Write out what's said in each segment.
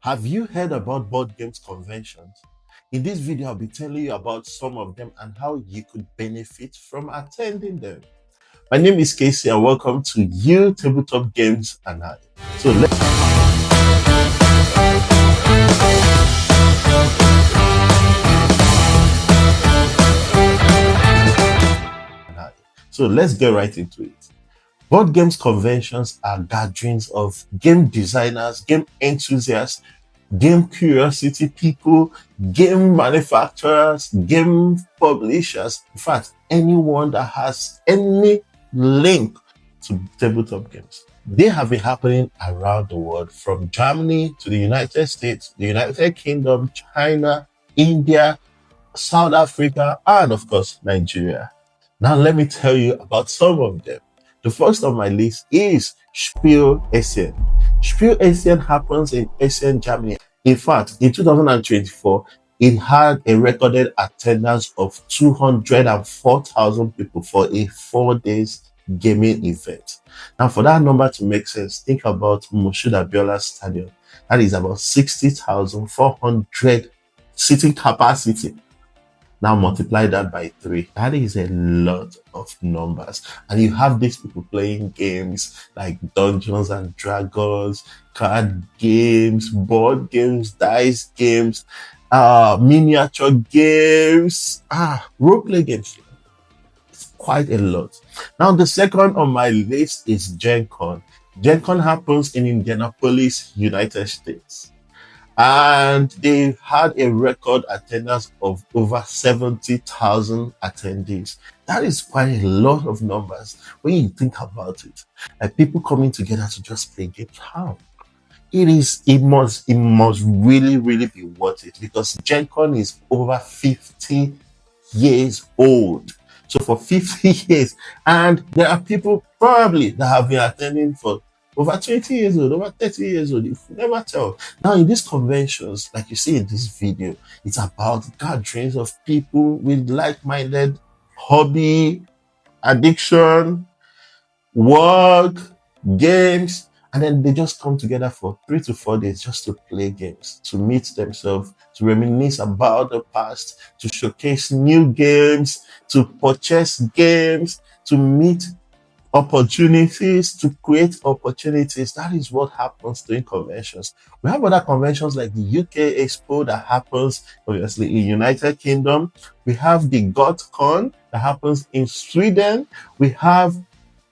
Have you heard about board games conventions? In this video, I'll be telling you about some of them and how you could benefit from attending them. My name is Casey and welcome to Tabletop Games and I. So let's get right into it. Board games conventions are gatherings of game designers, game enthusiasts, game curiosity people, game manufacturers, game publishers, in fact, anyone that has any link to tabletop games. They have been happening around the world, from Germany to the United States, the United Kingdom, China, India, South Africa, and of course, Nigeria. Now, let me tell you about some of them. The first on my list is Spiel Essen. Spiel Essen happens in Essen, Germany. In fact, in 2024, it had a recorded attendance of 204,000 people for a 4 days gaming event. Now, for that number to make sense, think about Moshood Abiola Stadium. That is about 60,400 seating capacity. Now multiply that by 3. That is a lot of numbers. And you have these people playing games like Dungeons and Dragons, card games, board games, dice games, miniature games, role-play games. It's quite a lot. Now the second on my list is Gen Con. Gen Con happens in Indianapolis, United States. And they had a record attendance of over 70,000 attendees. That is quite a lot of numbers when you think about it. Like people coming together to just play games. How? It must really be worth it, because Gen Con is over 50 years old. So for 50 years, and there are people probably that have been attending for over 20 years old, over 30 years old, you never tell. Now, in these conventions, like you see in this video, it's about gatherings of people with like-minded hobby, addiction, work, games, and then they just come together for 3 to 4 days just to play games, to meet themselves, to reminisce about the past, to showcase new games, to purchase games, to meet opportunities, to create opportunities. That is what happens during conventions. We have other conventions like the UK Expo that happens obviously in United Kingdom. We have the GotCon that happens in Sweden. We have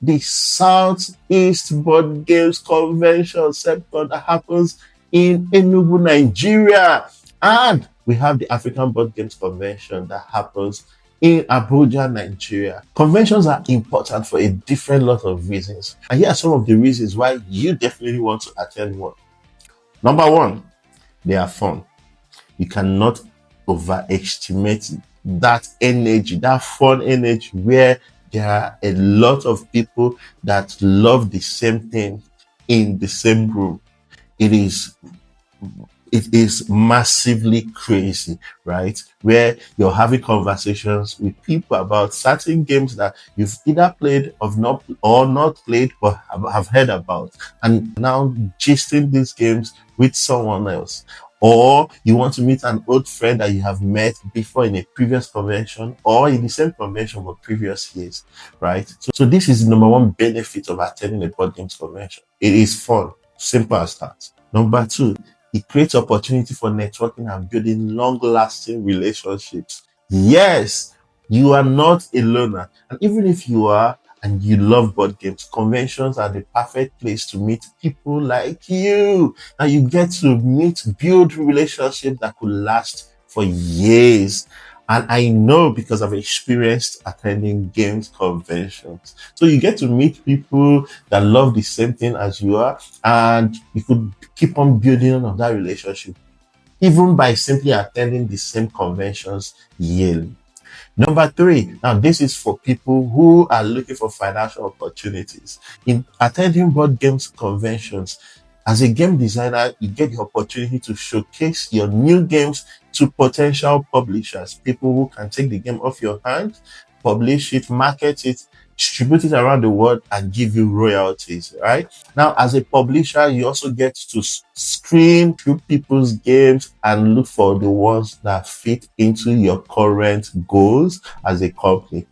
the Southeast Board Games Convention SEPCON that happens in Enugu, Nigeria. And we have the African Board Games Convention that happens in Abuja, Nigeria. Conventions are important for a different lot of reasons. And here are some of the reasons why you definitely want to attend one. Number one, they are fun. You cannot overestimate that energy, that fun energy, where there are a lot of people that love the same thing in the same room. It is massively crazy, right? Where you're having conversations with people about certain games that you've either played or not played, but have heard about, and now gisting these games with someone else. Or you want to meet an old friend that you have met before in a previous convention, or in the same convention but previous years, right? So this is the number one benefit of attending a board games convention. It is fun, simple as that. Number two, it creates opportunity for networking and building long-lasting relationships. Yes, you are not a loner. And even if you are and you love board games, conventions are the perfect place to meet people like you. And you get to build relationships that could last for years. And I know because I've experienced attending games conventions. So you get to meet people that love the same thing as you are, and you could keep on building on that relationship, even by simply attending the same conventions yearly. Number three, now this is for people who are looking for financial opportunities. In attending board games conventions, as a game designer, you get the opportunity to showcase your new games to potential publishers, people who can take the game off your hands, publish it, market it, distribute it around the world, and give you royalties, right? Now, as a publisher, you also get to screen through people's games and look for the ones that fit into your current goals as a company.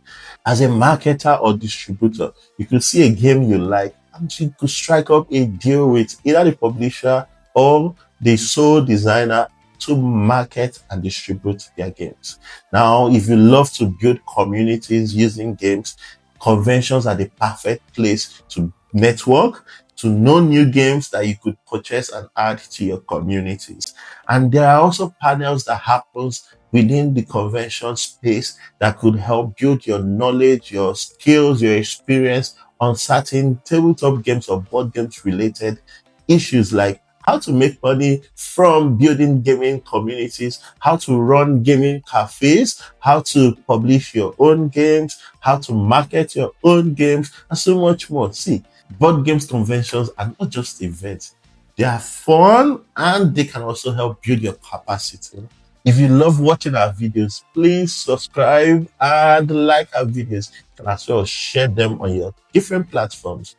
As a marketer or distributor, you could see a game you like and you could strike up a deal with either the publisher or the sole designer to market and distribute their games. Now, if you love to build communities using games, conventions are the perfect place to network, to know new games that you could purchase and add to your communities. And there are also panels that happens within the convention space that could help build your knowledge, your skills, your experience on certain tabletop games or board games related issues, like how to make money from building gaming communities, how to run gaming cafes, how to publish your own games, how to market your own games, and so much more. See, board games conventions are not just events. They are fun and they can also help build your capacity. If you love watching our videos, please subscribe and like our videos. You can as well share them on your different platforms.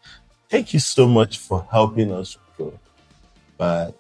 Thank you so much for helping us grow. Bye.